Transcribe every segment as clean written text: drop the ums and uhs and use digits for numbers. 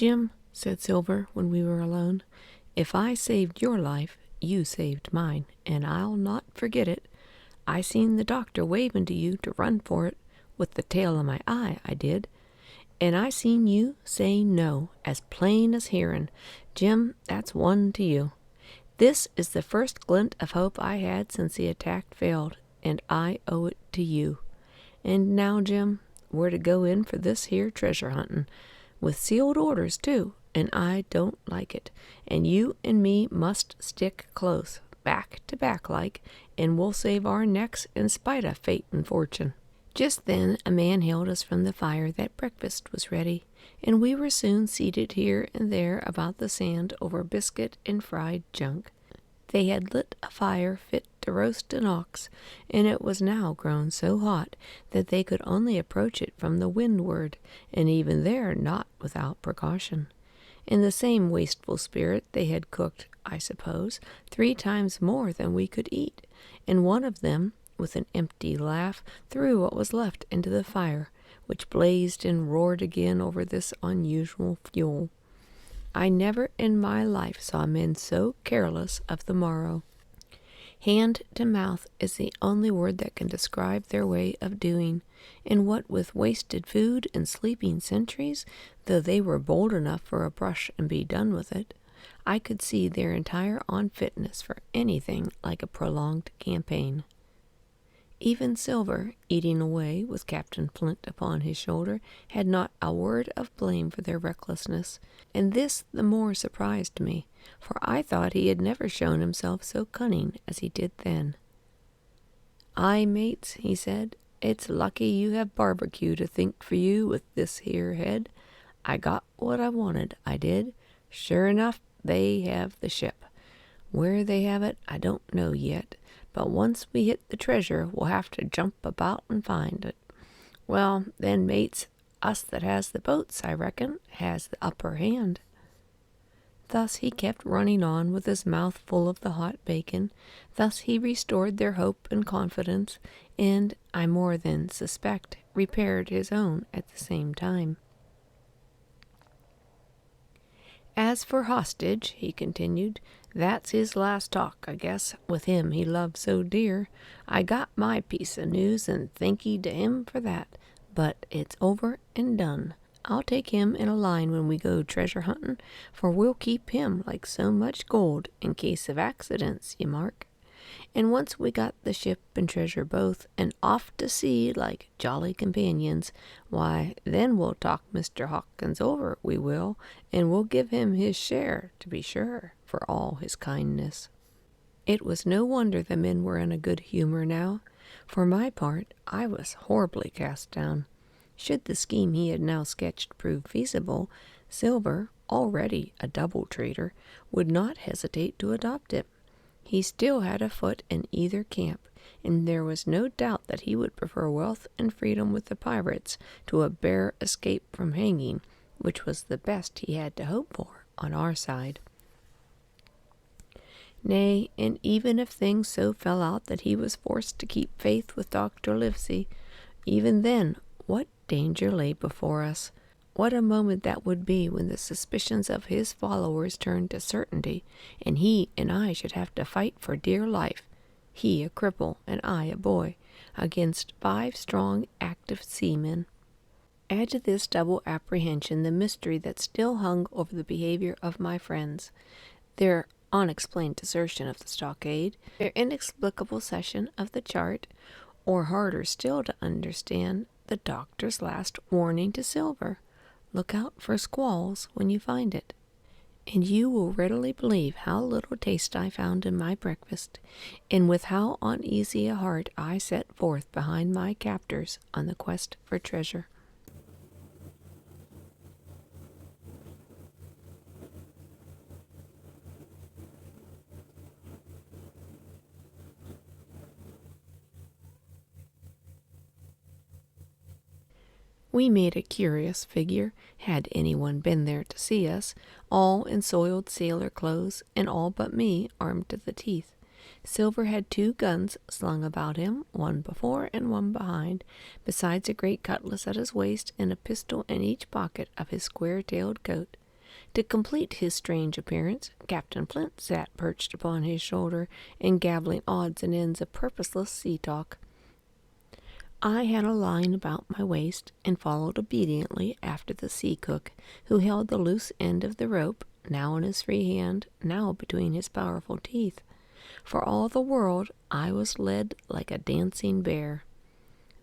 "Jim," said Silver when we were alone, "if I saved your life, you saved mine, and I'll not forget it. I seen the doctor waving to you to run for it, with the tail of my eye, I did. And I seen you say no, as plain as hearin'. Jim, that's one to you. This is the first glint of hope I had since the attack failed, and I owe it to you. And now, Jim, we're to go in for this here treasure huntin', with sealed orders, too, and I don't like it. And you and me must stick close, back to back like, and we'll save our necks in spite of fate and fortune." Just then a man hailed us from the fire that breakfast was ready, and we were soon seated here and there about the sand over biscuit and fried junk. They had lit a fire fit to roast an ox, and it was now grown so hot that they could only approach it from the windward, and even there not without precaution. In the same wasteful spirit they had cooked, I suppose, 3 times more than we could eat, and one of them, with an empty laugh, threw what was left into the fire, which blazed and roared again over this unusual fuel. I never in my life saw men so careless of the morrow. Hand to mouth is the only word that can describe their way of doing, and what with wasted food and sleeping sentries, though they were bold enough for a brush and be done with it, I could see their entire unfitness for anything like a prolonged campaign. Even Silver, eating away with Captain Flint upon his shoulder, had not a word of blame for their recklessness, and this the more surprised me, for I thought he had never shown himself so cunning as he did then. "Aye, mates," he said, "it's lucky you have barbecue to think for you with this here head. I got what I wanted, I did. Sure enough, they have the ship. Where they have it, I don't know yet, but once we hit the treasure, we'll have to jump about and find it. Well, then, mates, us that has the boats, I reckon, has the upper hand." Thus he kept running on with his mouth full of the hot bacon. Thus he restored their hope and confidence, and, I more than suspect, repaired his own at the same time. "As for hostage," he continued, "that's his last talk, I guess, with him he loved so dear. I got my piece of news, and thankee to him for that, but it's over and done. I'll take him in a line when we go treasure hunting, for we'll keep him like so much gold in case of accidents, ye mark. And once we got the ship and treasure both, and off to sea like jolly companions, why, then we'll talk Mr. Hawkins over, we will, and we'll give him his share, to be sure, for all his kindness." It was no wonder the men were in a good humor now. For my part, I was horribly cast down. Should the scheme he had now sketched prove feasible, Silver, already a double traitor, would not hesitate to adopt it. He still had a foot in either camp, and there was no doubt that he would prefer wealth and freedom with the pirates to a bare escape from hanging, which was the best he had to hope for on our side. Nay, and even if things so fell out that he was forced to keep faith with Dr. Livesey, even then, what danger lay before us? What a moment that would be when the suspicions of his followers turned to certainty, and he and I should have to fight for dear life, he a cripple and I a boy, against 5 strong, active seamen. Add to this double apprehension the mystery that still hung over the behavior of my friends, their unexplained desertion of the stockade, their inexplicable cession of the chart, or harder still to understand, the doctor's last warning to Silver. Look out for squalls when you find it. And you will readily believe how little taste I found in my breakfast, and with how uneasy a heart I set forth behind my captors on the quest for treasure. We made a curious figure, had anyone been there to see us, all in soiled sailor clothes, and all but me armed to the teeth. Silver had 2 guns slung about him, one before and one behind, besides a great cutlass at his waist and a pistol in each pocket of his square-tailed coat. To complete his strange appearance, Captain Flint sat perched upon his shoulder and gabbling odds and ends of purposeless sea talk. I had a line about my waist and followed obediently after the sea cook, who held the loose end of the rope, now in his free hand, now between his powerful teeth. For all the world, I was led like a dancing bear.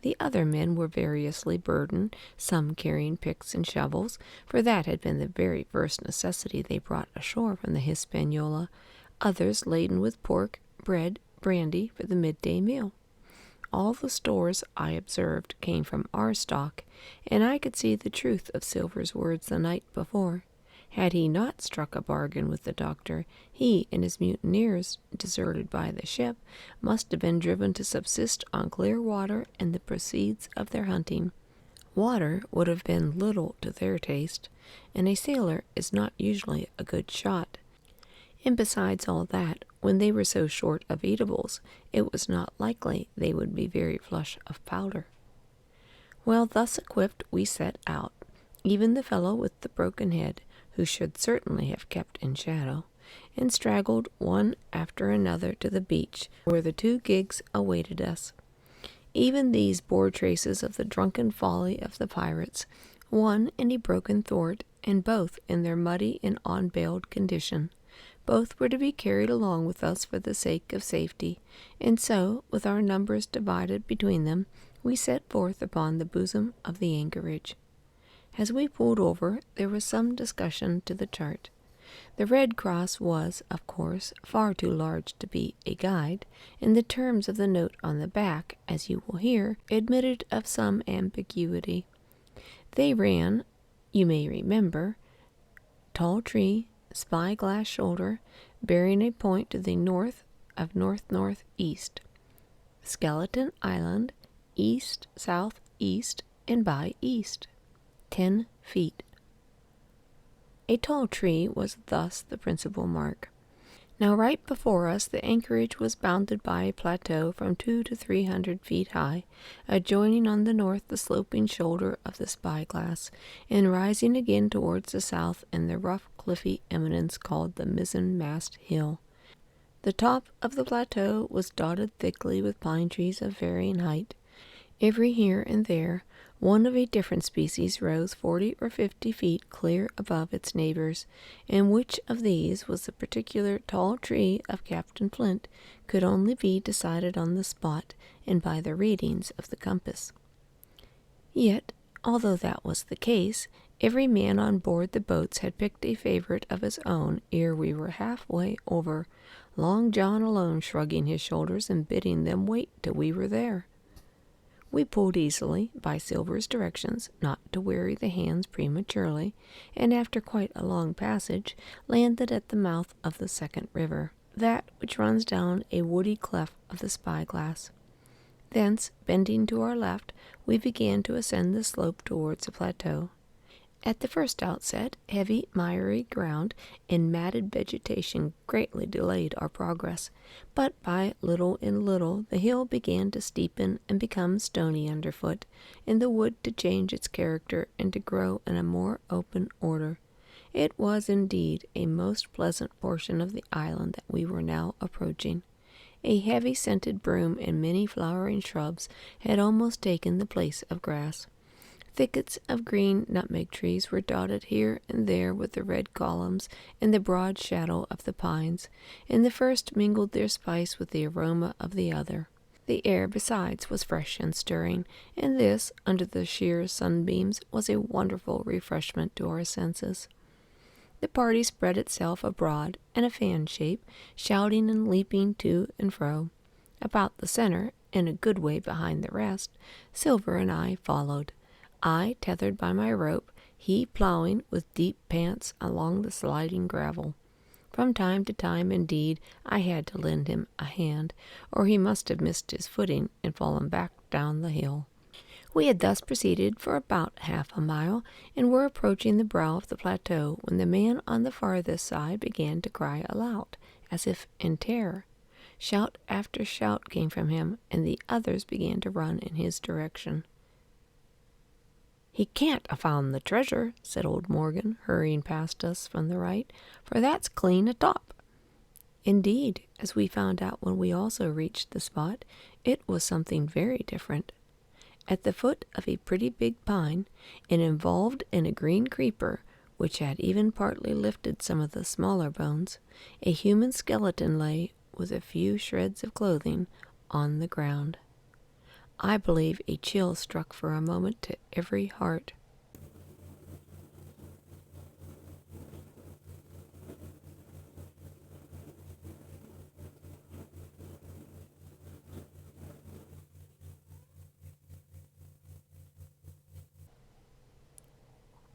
The other men were variously burdened, some carrying picks and shovels, for that had been the very first necessity they brought ashore from the Hispaniola, others laden with pork, bread, brandy for the midday meal. All the stores, I observed, came from our stock, and I could see the truth of Silver's words the night before. Had he not struck a bargain with the doctor, he and his mutineers, deserted by the ship, must have been driven to subsist on clear water and the proceeds of their hunting. Water would have been little to their taste, and a sailor is not usually a good shot. And besides all that, when they were so short of eatables, it was not likely they would be very flush of powder. Well, thus equipped, we set out, even the fellow with the broken head, who should certainly have kept in shadow, and straggled one after another to the beach, where the 2 gigs awaited us. Even these bore traces of the drunken folly of the pirates, one in a broken thwart, and both in their muddy and unbailed condition. Both were to be carried along with us for the sake of safety, and so, with our numbers divided between them, we set forth upon the bosom of the anchorage. As we pulled over, there was some discussion to the chart. The Red Cross was, of course, far too large to be a guide, and the terms of the note on the back, as you will hear, admitted of some ambiguity. They ran, you may remember, tall tree, spyglass shoulder, bearing a point to the north of north-northeast. Skeleton Island, east-southeast, and by east. 10 feet. A tall tree was thus the principal mark. Now right before us the anchorage was bounded by a plateau from 200 to 300 feet high, adjoining on the north the sloping shoulder of the spyglass, and rising again towards the south in the rough cliffy eminence called the mizzen-mast hill. The top of the plateau was dotted thickly with pine trees of varying height. Every here and there one of a different species rose 40 or 50 feet clear above its neighbors, and which of these was the particular tall tree of Captain Flint could only be decided on the spot and by the readings of the compass. Yet, although that was the case, every man on board the boats had picked a favorite of his own ere we were halfway over, Long John alone shrugging his shoulders and bidding them wait till we were there. We pulled easily, by Silver's directions, not to weary the hands prematurely, and after quite a long passage, landed at the mouth of the second river, that which runs down a woody cleft of the spyglass. Thence, bending to our left, we began to ascend the slope towards the plateau. At the first outset, heavy, miry ground and matted vegetation greatly delayed our progress, but by little and little the hill began to steepen and become stony underfoot, and the wood to change its character and to grow in a more open order. It was indeed a most pleasant portion of the island that we were now approaching. A heavy scented broom and many flowering shrubs had almost taken the place of grass. Thickets of green nutmeg trees were dotted here and there with the red columns and the broad shadow of the pines, and the first mingled their spice with the aroma of the other. The air, besides, was fresh and stirring, and this, under the sheer sunbeams, was a wonderful refreshment to our senses. The party spread itself abroad in a fan shape, shouting and leaping to and fro. About the center, and a good way behind the rest, Silver and I followed. I tethered by my rope, he plowing with deep pants along the sliding gravel. From time to time, indeed, I had to lend him a hand, or he must have missed his footing and fallen back down the hill. We had thus proceeded for about half a mile, and were approaching the brow of the plateau, when the man on the farthest side began to cry aloud, as if in terror. Shout after shout came from him, and the others began to run in his direction. "He can't ha' found the treasure," said old Morgan, hurrying past us from the right, "for that's clean atop." Indeed, as we found out when we also reached the spot, it was something very different. At the foot of a pretty big pine, and involved in a green creeper, which had even partly lifted some of the smaller bones, a human skeleton lay with a few shreds of clothing on the ground. I believe a chill struck for a moment to every heart.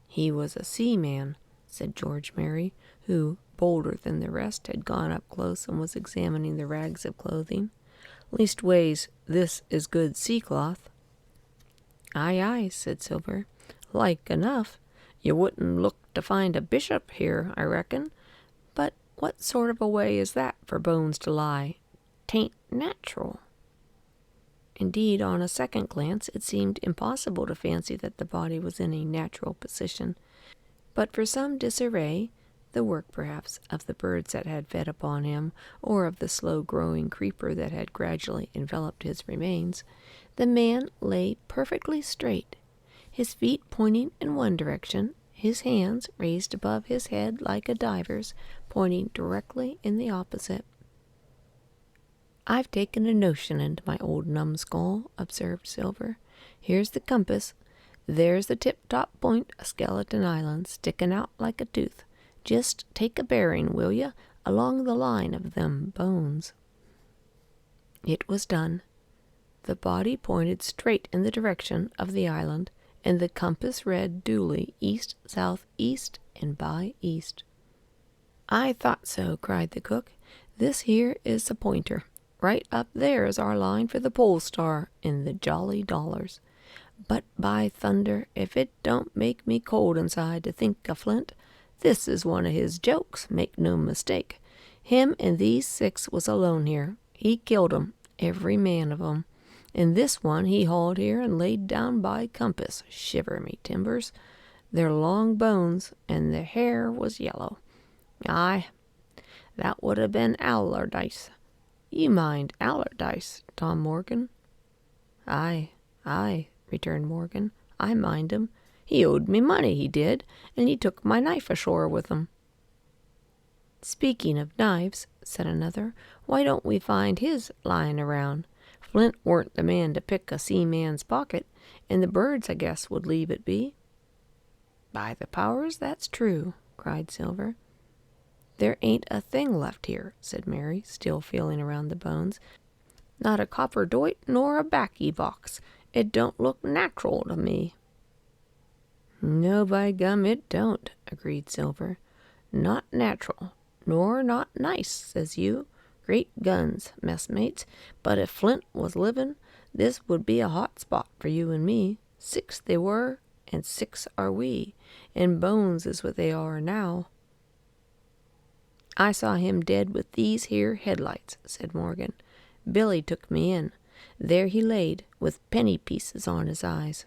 "He was a seaman," said George Merry, who, bolder than the rest, had gone up close and was examining the rags of clothing. "Leastways, this is good sea-cloth." "Aye, aye," said Silver. "Like enough. You wouldn't look to find a bishop here, I reckon. But what sort of a way is that for bones to lie? 'Tain't natural." Indeed, on a second glance, it seemed impossible to fancy that the body was in a natural position. But for some disarray, the work perhaps of the birds that had fed upon him, or of the slow-growing creeper that had gradually enveloped his remains, the man lay perfectly straight, his feet pointing in one direction, his hands, raised above his head like a diver's, pointing directly in the opposite. "I've taken a notion into my old numbskull," observed Silver. "Here's the compass. There's the tip-top point of Skeleton Island, sticking out like a tooth. Just take a bearing, will you, along the line of them bones." It was done. The body pointed straight in the direction of the island, and the compass read duly east, south, east, and by east. "I thought so," cried the cook. "This here is the pointer. Right up there is our line for the Pole Star in the Jolly Dollars. But by thunder, if it don't make me cold inside to think of Flint, this is one of his jokes, make no mistake. Him and these 6 was alone here. He killed 'em, every man of 'em. And this one he hauled here and laid down by compass. Shiver me timbers. They're long bones, and their hair was yellow. Aye, that would have been Allardyce. You mind Allardyce, Tom Morgan?" "Aye, aye," returned Morgan. "I mind him. He owed me money, he did, and he took my knife ashore with him." "Speaking of knives," said another, "why don't we find his lying around? Flint weren't the man to pick a seaman's pocket, and the birds, I guess, would leave it be." "By the powers, that's true," cried Silver. "There ain't a thing left here," said Mary, still feeling around the bones. "Not a copper doit nor a baccy box. It don't look natural to me." "No, by gum, it don't," agreed Silver. "Not natural, nor not nice, says you. Great guns, messmates, but if Flint was living, this would be a hot spot for you and me. 6 they were, and 6 are we, and bones is what they are now." "I saw him dead with these here headlights," said Morgan. "Billy took me in. There he laid, with penny pieces on his eyes."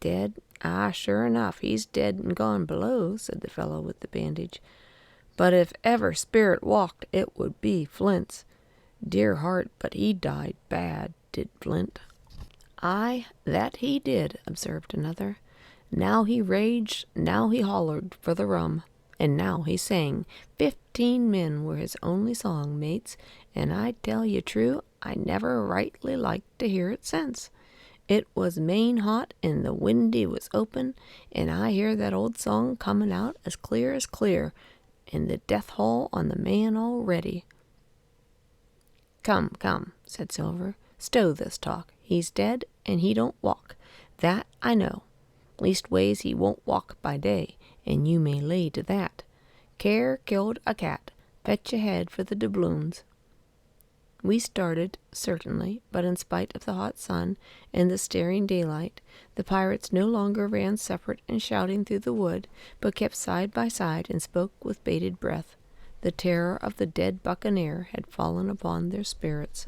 "Dead? Ah, sure enough, he's dead and gone below," said the fellow with the bandage. "But if ever spirit walked, it would be Flint's. Dear heart, but he died bad, did Flint." "Aye, that he did," observed another. "Now he raged, now he hollered for the rum, and now he sang. 15 men were his only song, mates, and I tell you true, I never rightly liked to hear it since. It was main hot, and the windy was open, and I hear that old song coming out as clear, and the death hall on the man already." "Come, come," said Silver. "Stow this talk. He's dead, and he don't walk. That I know. Leastways, he won't walk by day, and you may lay to that. Care killed a cat. Fetch ahead for the doubloons." We started, certainly, but in spite of the hot sun and the staring daylight, the pirates no longer ran separate and shouting through the wood, but kept side by side and spoke with bated breath. The terror of the dead buccaneer had fallen upon their spirits.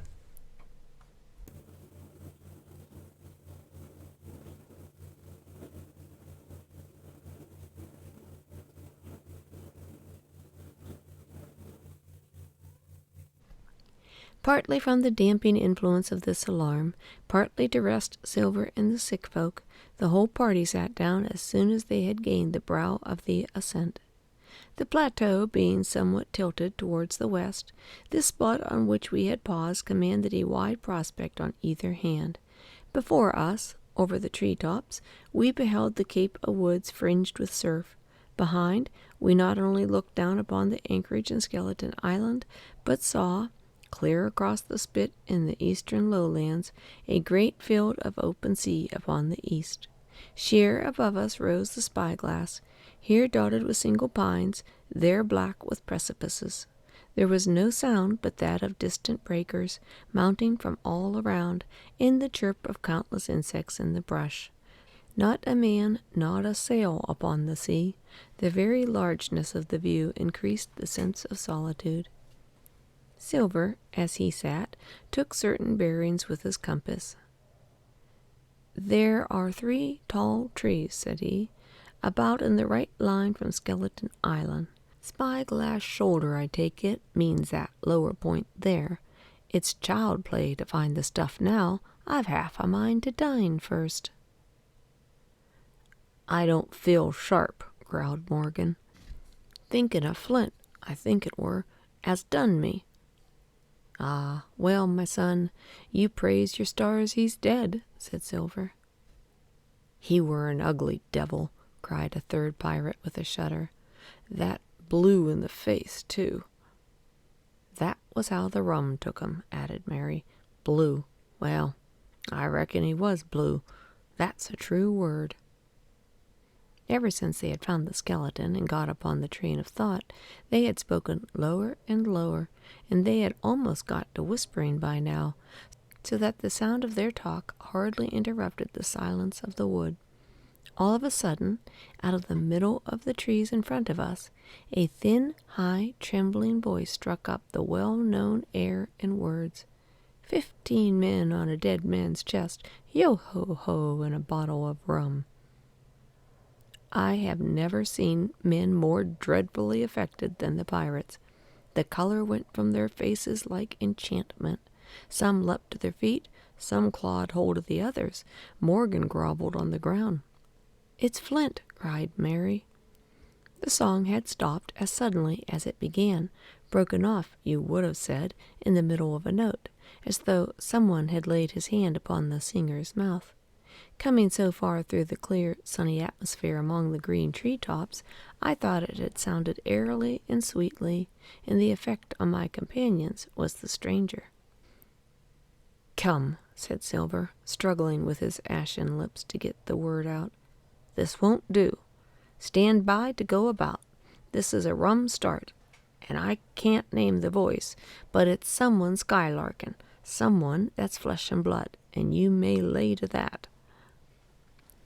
Partly from the damping influence of this alarm, partly to rest Silver and the sick folk, the whole party sat down as soon as they had gained the brow of the ascent. The plateau being somewhat tilted towards the west, this spot on which we had paused commanded a wide prospect on either hand. Before us, over the tree-tops, we beheld the cape of woods fringed with surf. Behind, we not only looked down upon the anchorage in Skeleton Island, but saw, clear across the spit in the eastern lowlands, a great field of open sea upon the east. Sheer above us rose the spyglass, here dotted with single pines, there black with precipices. There was no sound but that of distant breakers, mounting from all around, in the chirp of countless insects in the brush. Not a man, not a sail upon the sea. The very largeness of the view increased the sense of solitude. Silver, as he sat, took certain bearings with his compass. "There are 3 tall trees," said he, "about in the right line from Skeleton Island. Spyglass shoulder, I take it, means that lower point there. It's child play to find the stuff now. I've half a mind to dine first." "I don't feel sharp," growled Morgan. "Thinking of Flint, I think it were, as done me." "Ah, well, my son, you praise your stars he's dead," said Silver. "He were an ugly devil," cried a third pirate with a shudder. "That blue in the face, too." "That was how the rum took him," added Mary. "Blue. Well, I reckon he was blue. That's a true word." Ever since they had found the skeleton and got upon the train of thought, they had spoken lower and lower, and they had almost got to whispering by now, so that the sound of their talk hardly interrupted the silence of the wood. All of a sudden, out of the middle of the trees in front of us, a thin, high, trembling voice struck up the well-known air and words. 15 men on a dead man's chest, yo-ho-ho, and a bottle of rum. I have never seen men more dreadfully affected than the pirates. The color went from their faces like enchantment. Some leapt to their feet, some clawed hold of the others. Morgan groveled on the ground. "It's Flint!" cried Mary. The song had stopped as suddenly as it began, broken off, you would have said, in the middle of a note, as though someone had laid his hand upon the singer's mouth. Coming so far through the clear, sunny atmosphere among the green tree-tops, I thought it had sounded airily and sweetly, and the effect on my companions was the stranger. "Come," said Silver, struggling with his ashen lips to get the word out. "This won't do. Stand by to go about. This is a rum start, and I can't name the voice, but it's someone skylarking, someone that's flesh and blood, and you may lay to that."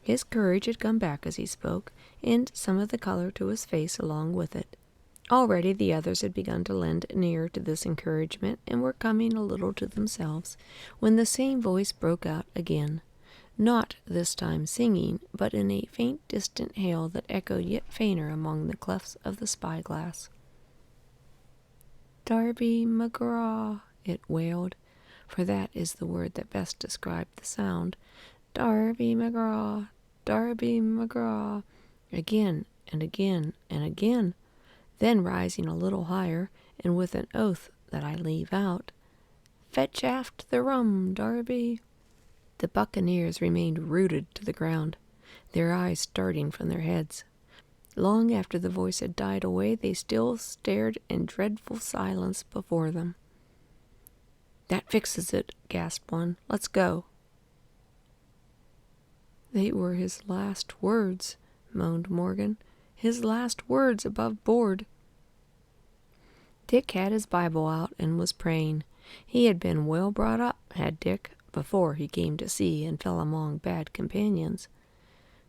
His courage had come back as he spoke, and some of the color to his face along with it. Already the others had begun to lend an ear to this encouragement and were coming a little to themselves, when the same voice broke out again, not this time singing, but in a faint distant hail that echoed yet fainter among the clefts of the spyglass. "Darby McGraw," it wailed, for that is the word that best described the sound. "Darby McGraw, Darby McGraw," again and again and again, then rising a little higher, and with an oath that I leave out, "Fetch aft the rum, Darby." The buccaneers remained rooted to the ground, their eyes starting from their heads. Long after the voice had died away, they still stared in dreadful silence before them. "That fixes it," gasped one. "Let's go." "They were his last words," moaned Morgan. "His last words above board." Dick had his Bible out and was praying. He had been well brought up, had Dick, before he came to sea and fell among bad companions.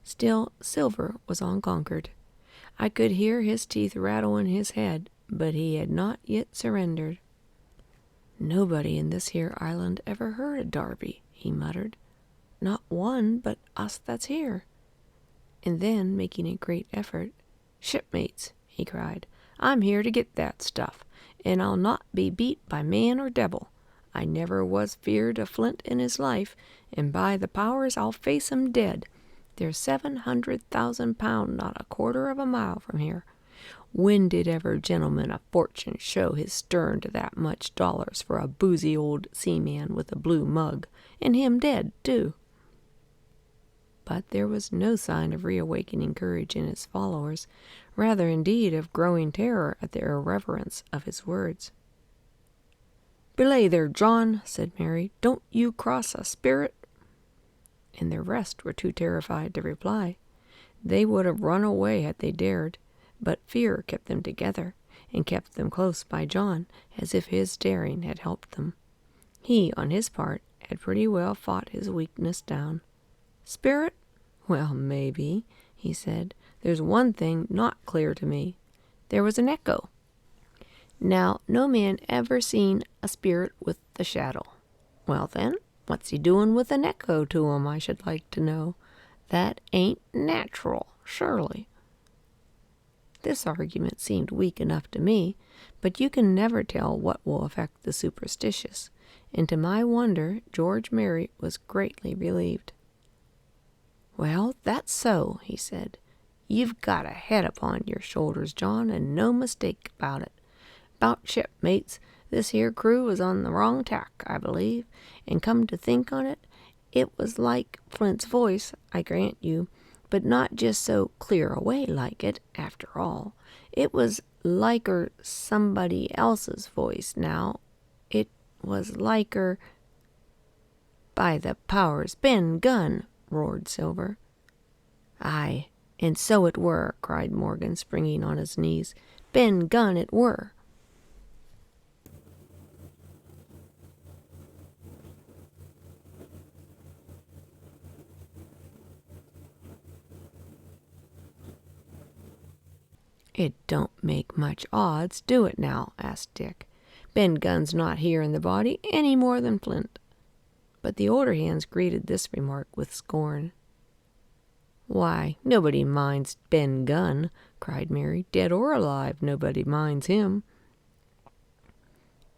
Still, Silver was unconquered. I could hear his teeth rattle in his head, but he had not yet surrendered. "Nobody in this here island ever heard of Darby," he muttered. "Not one but us that's here." And then, making a great effort, "Shipmates," he cried, "I'm here to get that stuff, and I'll not be beat by man or devil. I never was feared of Flint in his life, and by the powers I'll face him dead. There's 700,000 pound not a quarter of a mile from here. When did ever gentleman of fortune show his stern to that much dollars for a boozy old seaman with a blue mug, and him dead, too?" But there was no sign of reawakening courage in his followers, rather indeed of growing terror at the irreverence of his words. "Belay there, John," said Mary. "Don't you cross a spirit?" And the rest were too terrified to reply. They would have run away had they dared, but fear kept them together, and kept them close by John, as if his daring had helped them. He, on his part, had pretty well fought his weakness down. "Spirit? Well, maybe," he said. "There's one thing not clear to me. There was an echo. Now, no man ever seen a spirit with the shadow. Well, then, what's he doing with an echo to him, I should like to know? That ain't natural, surely." This argument seemed weak enough to me, but you can never tell what will affect the superstitious, and to my wonder George Merry was greatly relieved. "Well, that's so," he said. "You've got a head upon your shoulders, John, and no mistake about it. 'Bout shipmates, this here crew was on the wrong tack, I believe, and come to think on it, it was like Flint's voice, I grant you, but not just so clear away like it, after all. It was liker somebody else's voice, now. It was liker—" "By the powers, Ben Gunn!" roared Silver. "Aye, and so it were," cried Morgan, springing on his knees. "Ben Gunn it were." "It don't make much odds, do it now?" asked Dick. "Ben Gunn's not here in the body any more than Flint." But the older hands greeted this remark with scorn. "Why, nobody minds Ben Gunn," cried Mary. "Dead or alive, nobody minds him."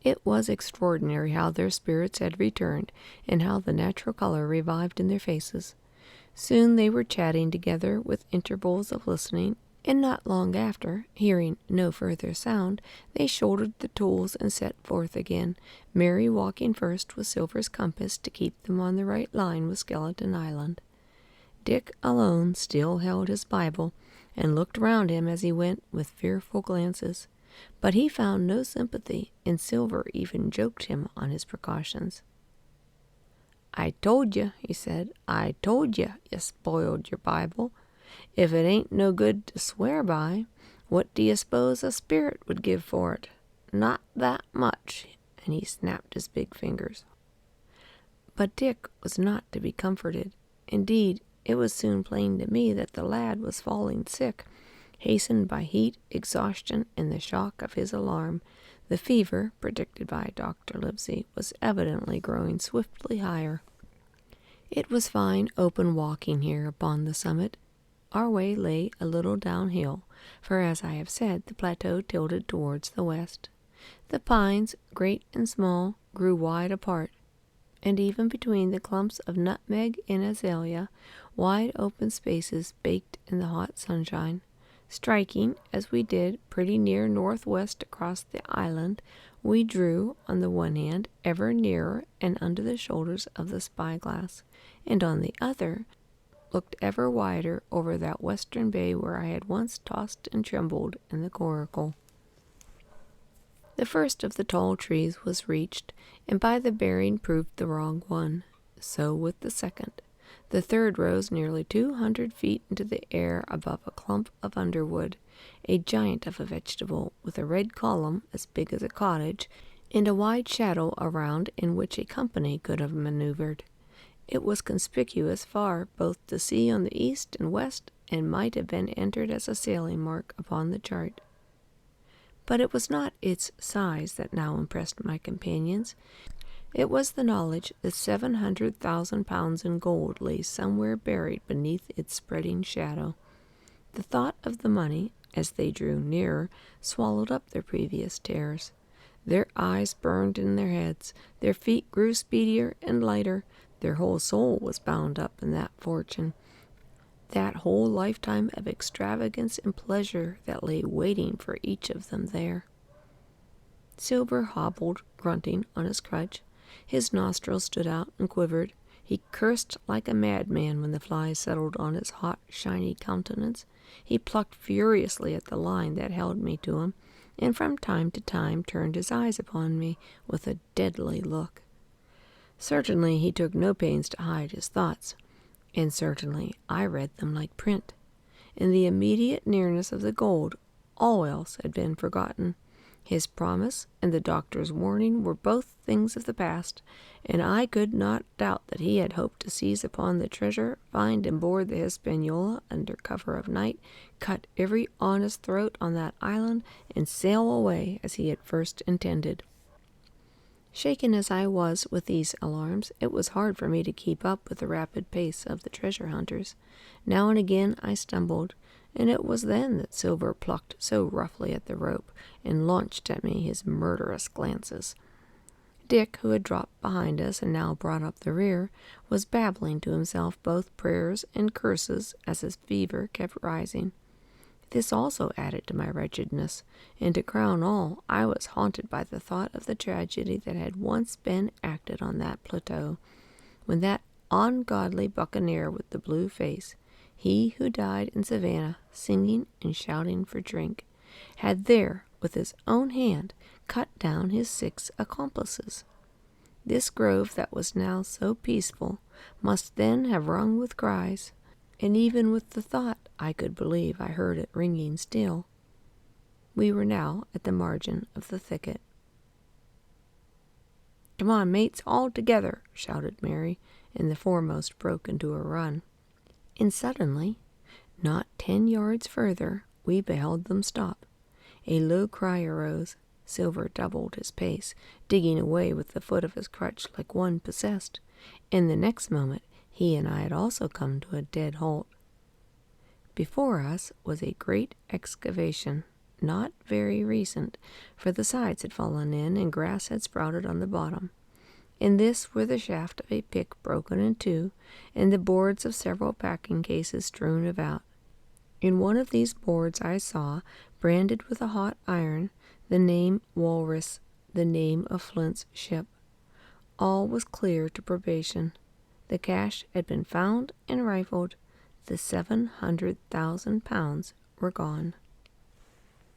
It was extraordinary how their spirits had returned, and how the natural color revived in their faces. Soon they were chatting together, with intervals of listening, and not long after, hearing no further sound, they shouldered the tools and set forth again, Mary walking first with Silver's compass to keep them on the right line with Skeleton Island. Dick alone still held his Bible, and looked round him as he went with fearful glances. But he found no sympathy, and Silver even joked him on his precautions. "I told you," he said, "I told you, you spoiled your Bible. If it ain't no good to swear by, what do you suppose a spirit would give for it? Not that much," and he snapped his big fingers. But Dick was not to be comforted. Indeed, it was soon plain to me that the lad was falling sick, hastened by heat, exhaustion, and the shock of his alarm. The fever, predicted by Dr. Livesey, was evidently growing swiftly higher. It was fine open walking here upon the summit. Our way lay a little downhill, for as I have said, the plateau tilted towards the west. The pines, great and small, grew wide apart, and even between the clumps of nutmeg and azalea, wide open spaces baked in the hot sunshine. Striking, as we did, pretty near northwest across the island, we drew, on the one hand, ever nearer and under the shoulders of the spyglass, and on the other, looked ever wider over that western bay where I had once tossed and trembled in the coracle. The first of the tall trees was reached, and by the bearing proved the wrong one. So with the second. The third rose nearly 200 feet into the air above a clump of underwood, a giant of a vegetable, with a red column as big as a cottage, and a wide shadow around in which a company could have maneuvered. It was conspicuous far both to see on the east and west, and might have been entered as a sailing mark upon the chart. But it was not its size that now impressed my companions. It was the knowledge that 700,000 pounds in gold lay somewhere buried beneath its spreading shadow. The thought of the money, as they drew nearer, swallowed up their previous terrors. Their eyes burned in their heads, their feet grew speedier and lighter, their whole soul was bound up in that fortune, that whole lifetime of extravagance and pleasure that lay waiting for each of them there. Silver hobbled, grunting, on his crutch. His nostrils stood out and quivered. He cursed like a madman when the flies settled on his hot, shiny countenance. He plucked furiously at the line that held me to him, and from time to time turned his eyes upon me with a deadly look. Certainly he took no pains to hide his thoughts, and certainly I read them like print. In the immediate nearness of the gold, all else had been forgotten. His promise and the doctor's warning were both things of the past, and I could not doubt that he had hoped to seize upon the treasure, find and board the Hispaniola under cover of night, cut every honest throat on that island, and sail away as he had first intended. Shaken as I was with these alarms, it was hard for me to keep up with the rapid pace of the treasure hunters. Now and again I stumbled, and it was then that Silver plucked so roughly at the rope and launched at me his murderous glances. Dick, who had dropped behind us and now brought up the rear, was babbling to himself both prayers and curses as his fever kept rising. This also added to my wretchedness, and to crown all, I was haunted by the thought of the tragedy that had once been acted on that plateau, when that ungodly buccaneer with the blue face, he who died in Savannah singing and shouting for drink, had there, with his own hand, cut down his 6 accomplices. This grove that was now so peaceful must then have rung with cries, and even with the thought I could believe I heard it ringing still. We were now at the margin of the thicket. "Come on, mates, all together," shouted Mary, and the foremost broke into a run. And suddenly, not 10 yards further, we beheld them stop. A low cry arose. Silver doubled his pace, digging away with the foot of his crutch like one possessed, and the next moment he and I had also come to a dead halt. Before us was a great excavation, not very recent, for the sides had fallen in and grass had sprouted on the bottom. In this were the shaft of a pick broken in two, and the boards of several packing cases strewn about. In one of these boards I saw, branded with a hot iron, the name Walrus, the name of Flint's ship. All was clear to probation. The cash had been found and rifled. The £700,000 were gone.